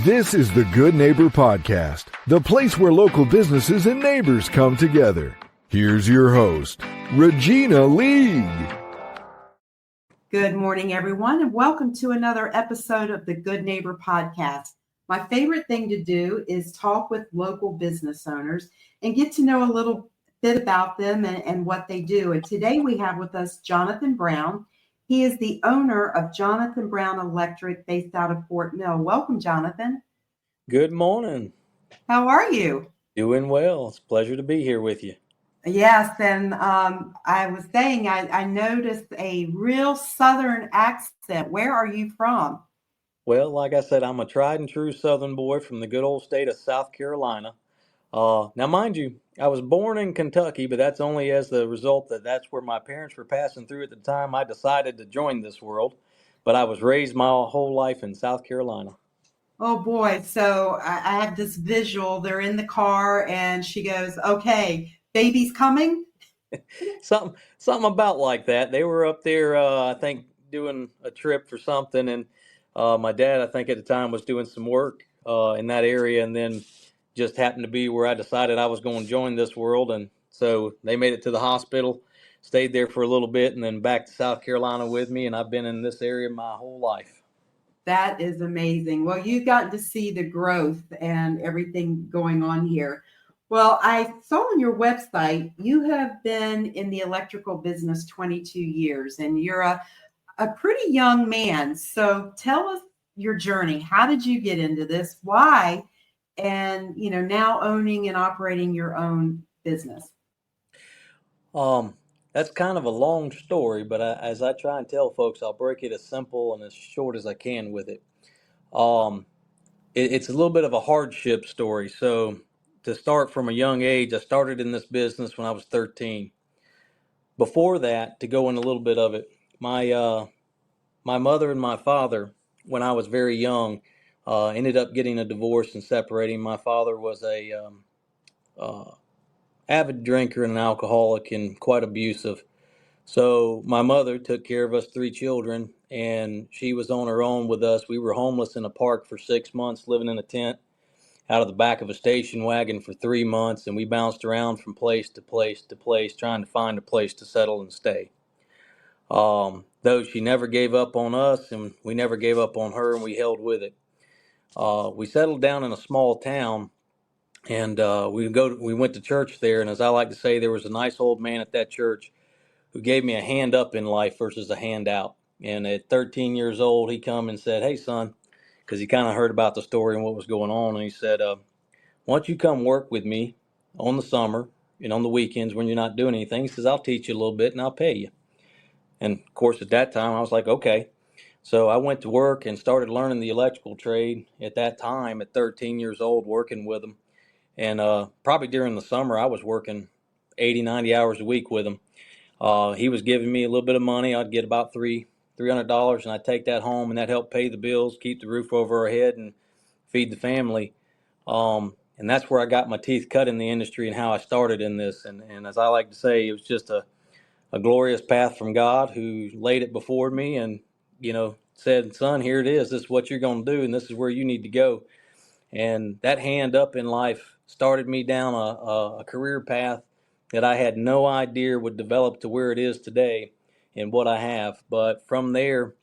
This is the Good Neighbor Podcast, the place where local businesses and neighbors come together. Here's your host, Regina League. Good morning, everyone, and welcome to another episode of the Good Neighbor Podcast. My favorite thing to do is talk with local business owners and get to know a little bit about them and what they do. And today we have with us Johnathon Brown. He is the owner of Johnathon Brown Electric based out of Fort Mill. Welcome, Johnathon. Good morning. How are you? Doing well. It's a pleasure to be here with you. Yes, and I was saying I noticed a real Southern accent. Where are you from? Well, like I said, I'm a tried and true Southern boy from the good old state of South Carolina. Now, mind you, I was born in Kentucky, but that's only as the result that that's where my parents were passing through at the time I decided to join this world. But I was raised my whole life in South Carolina. Oh boy, so I have this visual. They're in the car and she goes, "Okay, baby's coming." Something about like that. They were up there, I think, doing a trip for something, and my dad, I think at the time, was doing some work in that area, and then just happened to be where I decided I was going to join this world, and so they made it to the hospital, stayed there for a little bit, and then back to South Carolina with me, and I've been in this area my whole life. That is amazing. Well, you've gotten to see the growth and everything going on here. Well, I saw on your website you have been in the electrical business 22 years, and you're a pretty young man. So tell us your journey. How did you get into this? Why? And, now owning and operating your own business. That's kind of a long story, but as I try and tell folks, I'll break it as simple and as short as I can with it. It's a little bit of a hardship story. So to start from a young age, I started in this business when I was 13. Before that, to go in a little bit of it, my mother and my father, when I was very young, ended up getting a divorce and separating. My father was a avid drinker and an alcoholic and quite abusive. So my mother took care of us three children, and she was on her own with us. We were homeless in a park for 6 months, living in a tent out of the back of a station wagon for 3 months, and we bounced around from place to place to place, trying to find a place to settle and stay. Though she never gave up on us, and we never gave up on her, and we held with it. We settled down in a small town, and we went to church there. And as I like to say, there was a nice old man at that church who gave me a hand up in life versus a handout. And at 13 years old, he come and said, "Hey, son," because he kind of heard about the story and what was going on. And he said, "Why don't you come work with me on the summer and on the weekends when you're not doing anything?" He says, "I'll teach you a little bit and I'll pay you." And of course, at that time, I was like, okay. So I went to work and started learning the electrical trade at that time at 13 years old, working with him. And probably during the summer, I was working 80, 90 hours a week with him. He was giving me a little bit of money. I'd get about $300, and I'd take that home, and that helped pay the bills, keep the roof over our head, and feed the family. And that's where I got my teeth cut in the industry and how I started in this. And as I like to say, it was just a glorious path from God who laid it before me and, said, "Son, here it is. This is what you're going to do, and this is where you need to go." And that hand up in life started me down a career path that I had no idea would develop to where it is today and what I have. But from there,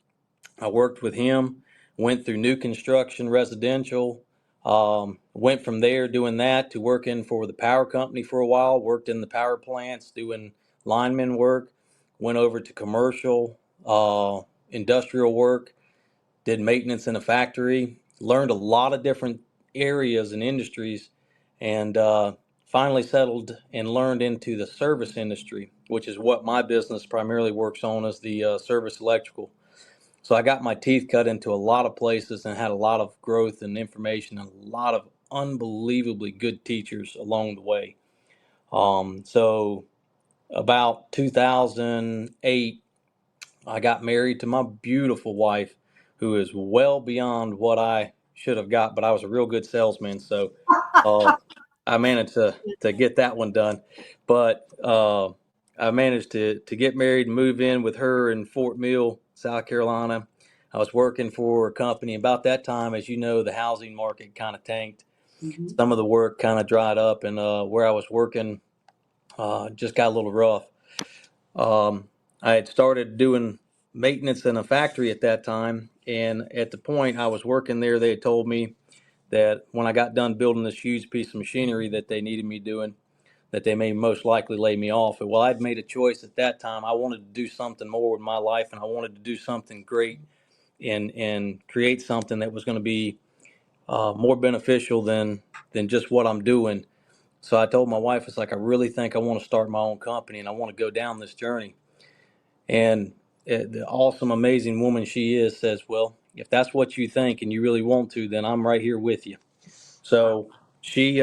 I worked with him, went through new construction, residential, went from there doing that to working for the power company for a while, worked in the power plants doing lineman work, went over to commercial, industrial work, did maintenance in a factory, learned a lot of different areas and industries, and finally settled and learned into the service industry, which is what my business primarily works on, as the service electrical. So I got my teeth cut into a lot of places and had a lot of growth and information and a lot of unbelievably good teachers along the way. So about 2008, I got married to my beautiful wife, who is well beyond what I should have got, but I was a real good salesman, so I managed to get that one done. But I managed to get married and move in with her in Fort Mill, South Carolina. I was working for a company. About that time, as you know, the housing market kind of tanked. Mhm. Some of the work kind of dried up, and where I was working just got a little rough. I had started doing maintenance in a factory at that time, and at the point I was working there, they had told me that when I got done building this huge piece of machinery that they needed me doing, that they may most likely lay me off. Well, I'd made a choice at that time. I wanted to do something more with my life, and I wanted to do something great and create something that was going to be more beneficial than just what I'm doing. So I told my wife, it's like, I really think I want to start my own company and I want to go down this journey. And the awesome, amazing woman she is says, well, if that's what you think and you really want to, then I'm right here with you. So she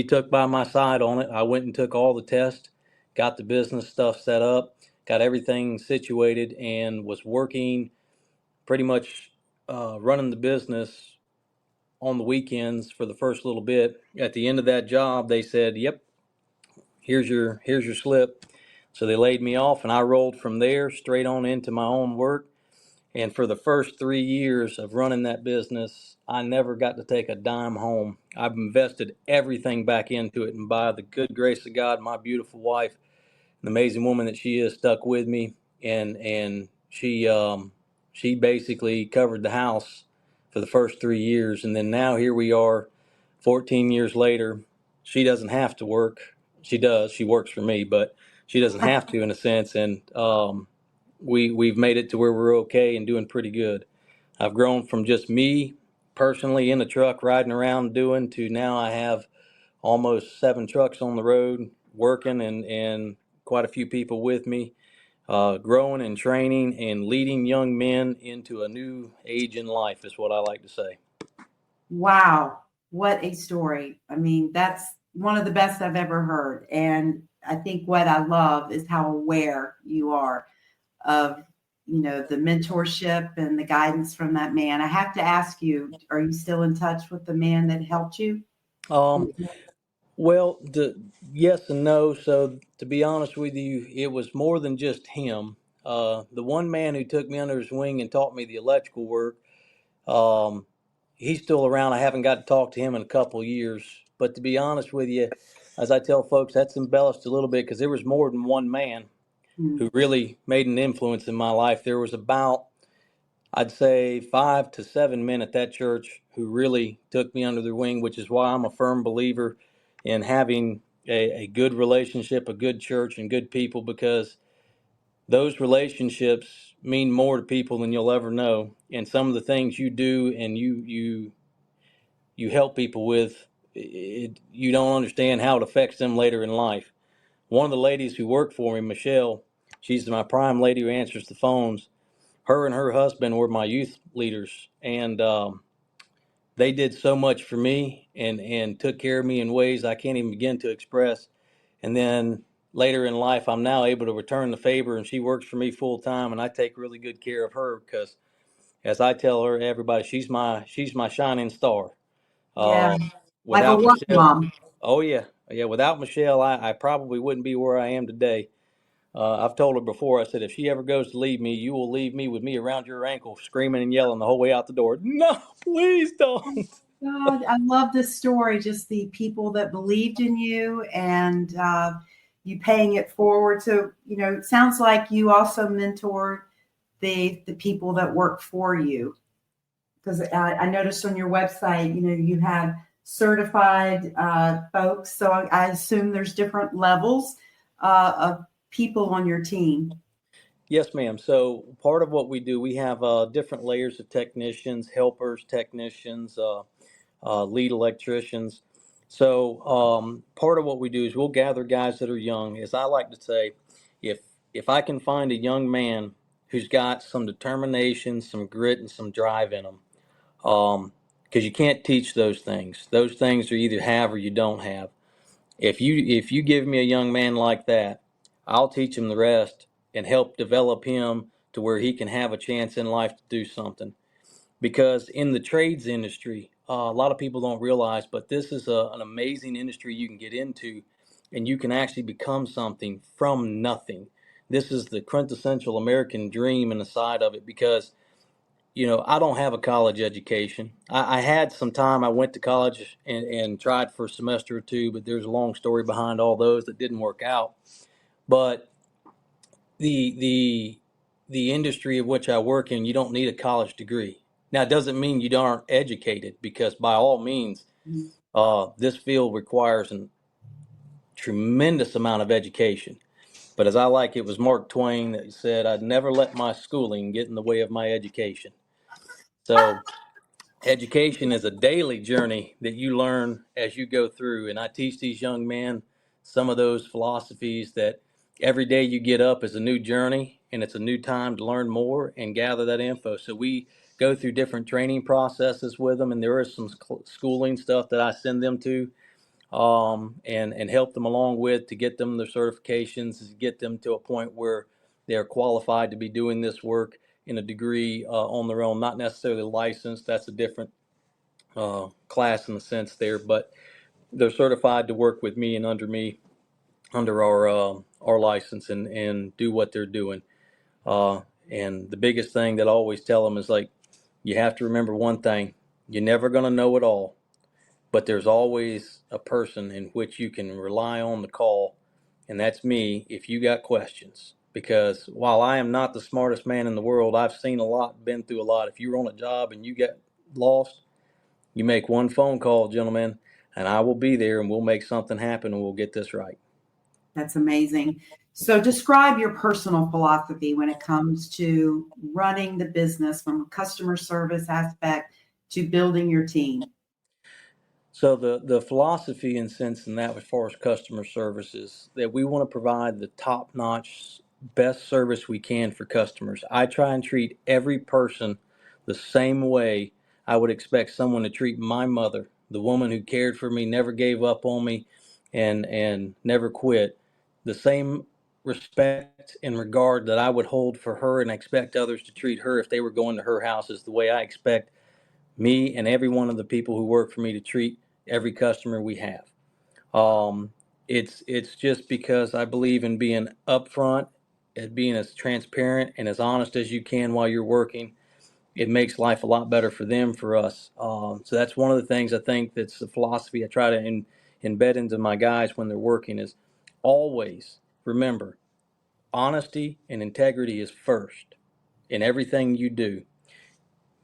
took by my side on it. I went and took all the tests, got the business stuff set up, got everything situated, and was working pretty much running the business on the weekends for the first little bit. At the end of that job, they said, "Yep, here's your slip." So they laid me off, and I rolled from there straight on into my own work. And for the first 3 years of running that business, I never got to take a dime home. I've invested everything back into it, and by the good grace of God, my beautiful wife, an amazing woman that she is, stuck with me, and she basically covered the house for the first 3 years, and then now here we are, 14 years later. She doesn't have to work. She does. She works for me, but she doesn't have to in a sense, and we've made it to where we're okay and doing pretty good. I've grown from just me personally in the truck riding around doing to now I have almost 7 trucks on the road working and quite a few people with me, growing and training and leading young men into a new age in life is what I like to say. Wow, what a story. I mean, that's one of the best I've ever heard. And I think what I love is how aware you are of, the mentorship and the guidance from that man. I have to ask you, are you still in touch with the man that helped you? Um, well, yes and no. So to be honest with you, it was more than just him. The one man who took me under his wing and taught me the electrical work, um, he's still around. I haven't got to talk to him in a couple of years. But to be honest with you, as I tell folks, that's embellished a little bit because there was more than one man Mm. who really made an influence in my life. There was about, I'd say, 5 to 7 men at that church who really took me under their wing, which is why I'm a firm believer in having a good relationship, a good church, and good people, because those relationships mean more to people than you'll ever know. And some of the things you do and you help people with, you don't understand how it affects them later in life. One of the ladies who worked for me, Michelle, she's my prime lady who answers the phones. Her and her husband were my youth leaders, and they did so much for me and took care of me in ways I can't even begin to express. And then later in life, I'm now able to return the favor, and she works for me full time, and I take really good care of her because, as I tell her, everybody, she's my shining star. Yeah, Uh, like a without work Michelle, mom. oh yeah, without Michelle, I probably wouldn't be where I am today. I've told her before, I said, if she ever goes to leave me, you will leave me with me around your ankle, screaming and yelling the whole way out the door. No, please don't. God, I love this story. Just the people that believed in you and you paying it forward. So, it sounds like you also mentored the people that work for you. Because I noticed on your website, you have certified folks. So I assume there's different levels of people on your team. Yes, ma'am. So part of what we do, we have different layers of technicians, helpers, technicians, lead electricians. So part of what we do is we'll gather guys that are young. As I like to say, if if I can find a young man who's got some determination, some grit, and some drive in him, because you can't teach those things. Those things are either have or you don't have. If you give me a young man like that, I'll teach him the rest and help develop him to where he can have a chance in life to do something. Because in the trades industry, a lot of people don't realize, but this is an amazing industry you can get into, and you can actually become something from nothing. This is the quintessential American dream in the side of it, because I don't have a college education. I had some time. I went to college and tried for a semester or two, but there's a long story behind all those that didn't work out. But the the the industry of which I work in, you don't need a college degree. Now, it doesn't mean you aren't educated, because by all means, Mhm. this field requires a tremendous amount of education. But as I like, it was Mark Twain that said, "I'd never let my schooling get in the way of my education." So education is a daily journey that you learn as you go through. And I teach these young men some of those philosophies, that every day you get up is a new journey and it's a new time to learn more and gather that info. So we go through different training processes with them, and there is some schooling stuff that I send them to, and help them along with, to get them their certifications, to get them to a point where they're qualified to be doing this work in a degree on their own, not necessarily licensed. That's a different class in the sense there, but they're certified to work with me and under me, under our license, and do what they're doing. Uh, and the biggest thing that I always tell them is, like, you have to remember one thing: you're never going to know it all, but there's always a person in which you can rely on to call, and that's me if you got questions. Because while I am not the smartest man in the world, I've seen a lot, been through a lot. If you're on a job and you get lost, you make one phone call, gentlemen, and I will be there, and we'll make something happen, and we'll get this right. That's amazing. So describe your personal philosophy when it comes to running the business, from a customer service aspect to building your team. So the philosophy and sense in that, as far as customer service, is that we want to provide the top notch, best service we can for customers. I try and treat every person the same way I would expect someone to treat my mother, the woman who cared for me, never gave up on me, and never quit. The same respect and regard that I would hold for her and expect others to treat her if they were going to her house, is the way I expect me and every one of the people who work for me to treat every customer we have. Um, it's just because I believe in being upfront, and being as transparent and as honest as you can while you're working. It makes life a lot better for them, for us. So that's one of the things I think that's the philosophy I try to embed into my guys when they're working, is always remember, honesty and integrity is first in everything you do.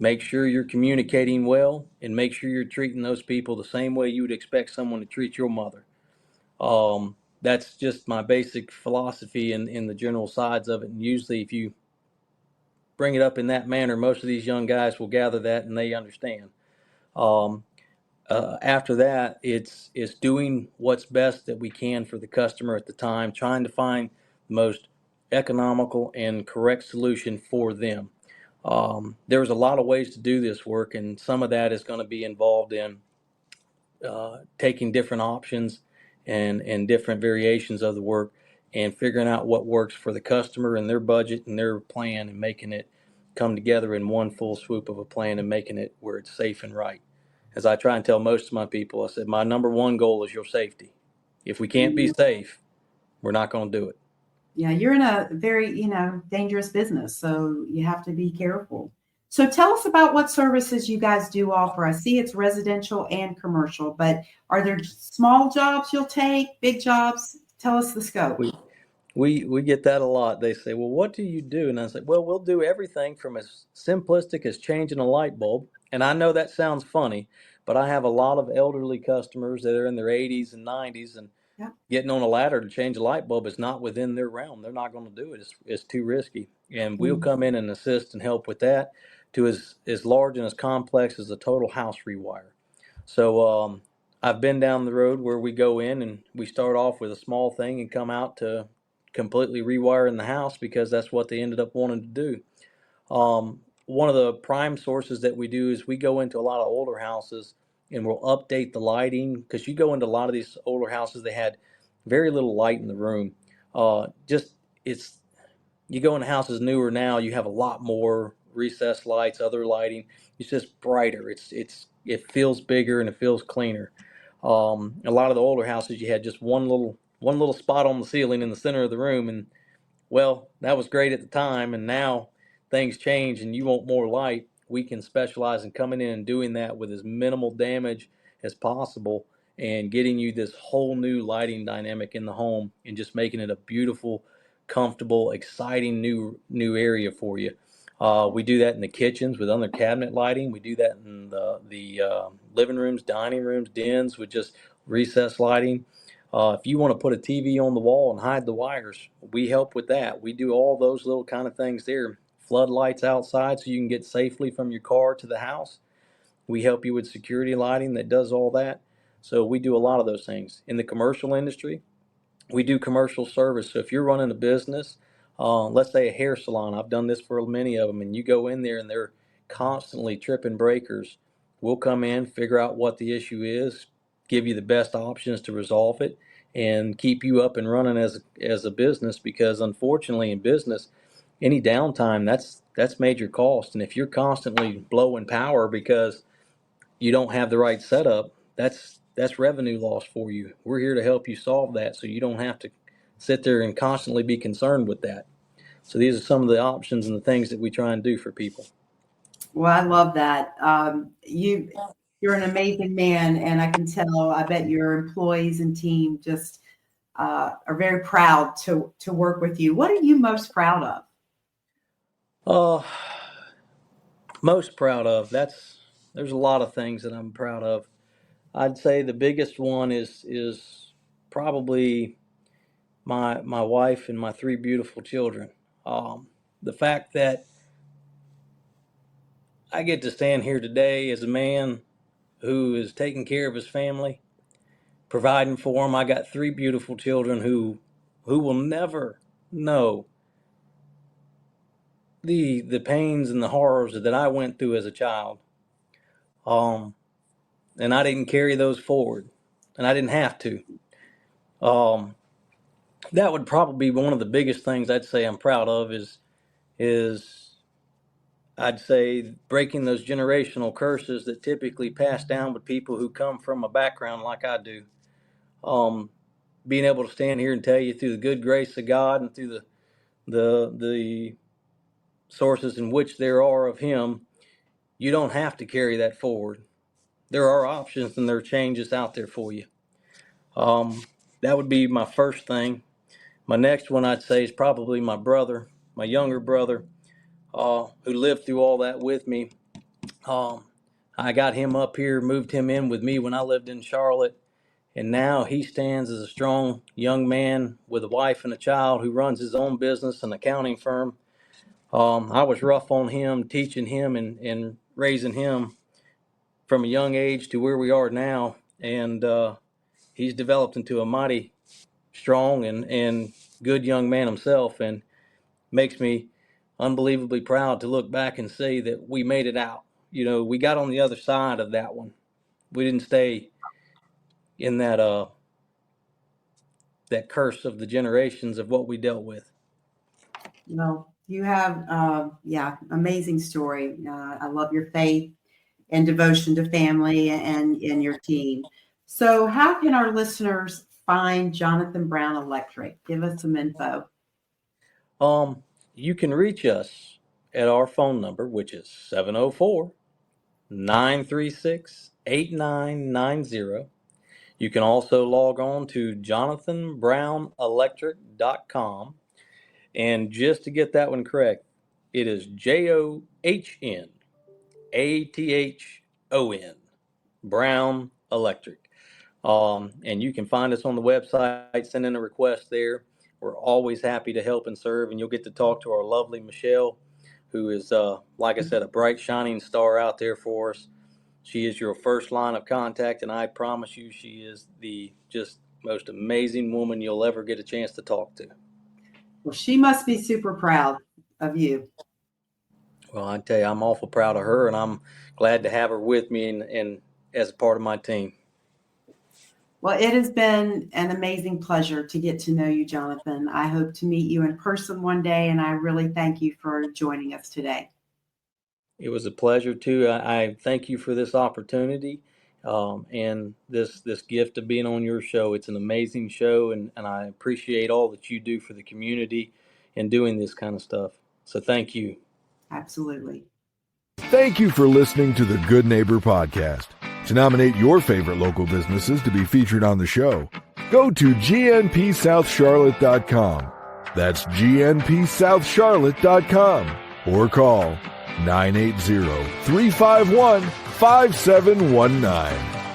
Make sure you're communicating well, and make sure you're treating those people the same way you would expect someone to treat your mother. That's just my basic philosophy in the general sides of it. And usually, if you bring it up in that manner, most of these young guys will gather that and they understand. Um, After that, it's doing what's best that we can for the customer at the time, trying to find the most economical and correct solution for them. There's a lot of ways to do this work, and some of that is going to be involved in taking different options and different variations of the work, and figuring out what works for the customer and their budget and their plan, and making it come together in one full swoop of a plan, and making it where it's safe and right. As I try and tell most of my people, I said, my number one goal is your safety. If we can't be safe, we're not going to do it. Yeah, you're in a very, dangerous business, so you have to be careful. So tell us about what services you guys do offer. I see it's residential and commercial, but are there small jobs you'll take, big jobs? Tell us the scope. We we get that a lot. They say, "Well, what do you do?" And I say, "Well, we'll do everything from as simplistic as changing a light bulb." And I know that sounds funny, but I have a lot of elderly customers that are in their 80s and 90s, and Yeah. getting on a ladder to change a light bulb is not within their realm. They're not going to do it. It's too risky. And we'll Mm. come in and assist and help with that, to as large and as complex as a total house rewire. So I've been down the road where we go in and we start off with a small thing and come out to completely rewiring the house, because that's what they ended up wanting to do. One of the prime sources that we do is we go into a lot of older houses and we'll update the lighting, because you go into a lot of these older houses, they had very little light in the room. Just it's You go into houses newer now, you have a lot more recessed lights, other lighting. It's just brighter. It feels bigger and it feels cleaner. A lot of the older houses, you had just one little spot on the ceiling in the center of the room, and well, that was great at the time, and now things change and you want more light. we can specialize in coming in and doing that with as minimal damage as possible and getting you this whole new lighting dynamic in the home and just making it a beautiful, comfortable, exciting new area for you. We do that in the kitchens with under cabinet lighting. We do that in the living rooms, dining rooms, dens with just recessed lighting. If you want to put a TV on the wall and hide the wires, we help with that. We do all those little kind of things there. Floodlights outside so you can get safely from your car to the house. We help you with security lighting that does all that. So we do a lot of those things. In the commercial industry, we do commercial service. So if you're running a business, let's say a hair salon, I've done this for many of them, and you go in there and they're constantly tripping breakers. We'll come in, figure out what the issue is, give you the best options to resolve it, and keep you up and running as a business. Because unfortunately, in business, any downtime that's major cost. And if you're constantly blowing power because you don't have the right setup, that's revenue loss for you. We're here to help you solve that so you don't have to sit there and constantly be concerned with that. So these are some of the options and the things that we try and do for people. Well, I love that. You're an amazing man, and I can tell. I bet your employees and team just are very proud to work with you. What are you most proud of? Uh, Most proud of, there's a lot of things that I'm proud of. I'd say the biggest one is probably my wife and my three beautiful children. The fact that I get to stand here today as a man who is taking care of his family, providing for them. I got three beautiful children who will never know the pains and the horrors that I went through as a child. And I didn't carry those forward, and I didn't have to. Um, that would probably be one of the biggest things I'd say I'm proud of is I'd say breaking those generational curses that typically pass down with people who come from a background like I do. Um, Being able to stand here and tell you through the good grace of God and through the sources in which there are of Him, you don't have to carry that forward. There are options and there are changes out there for you. That would be my first thing. My next one I'd say is probably my brother, my younger brother, who lived through all that with me. Um, I got him up here, moved him in with me when I lived in Charlotte, and now he stands as a strong young man with a wife and a child who runs his own business, an accounting firm. I was rough on him, teaching him and raising him from a young age to where we are now, and he's developed into a mighty strong and good young man himself, and makes me unbelievably proud to look back and see that we made it out. You know, we got on the other side of that one. We didn't stay in that curse of the generations of what we dealt with. Well, you have, amazing story. I love your faith and devotion to family and your team. So, how can our listeners find Johnathon Brown Electric? Give us some info. You can reach us at our phone number, which is 704-936-8990. You can also log on to JonathonBrownElectric.com. And just to get that one correct, it is JOHNATHON, Brown Electric. And you can find us on the website, send in a request there. We're always happy to help and serve, and you'll get to talk to our lovely Michelle, who is, like I said, a bright, shining star out there for us. She is your first line of contact, and I promise you she is the just most amazing woman you'll ever get a chance to talk to. Well, she must be super proud of you. Well, I tell you, I'm awful proud of her, and I'm glad to have her with me and as a part of my team. Well, it has been an amazing pleasure to get to know you, Johnathon. I hope to meet you in person one day, and I really thank you for joining us today. It was a pleasure too. I thank you for this opportunity and this gift of being on your show. It's an amazing show, and I appreciate all that you do for the community and doing this kind of stuff. So thank you. Absolutely. Thank you for listening to the Good Neighbor Podcast. To nominate your favorite local businesses to be featured on the show, go to gnpsouthcharlotte.com. That's gnpsouthcharlotte.com or call 980-351-5719.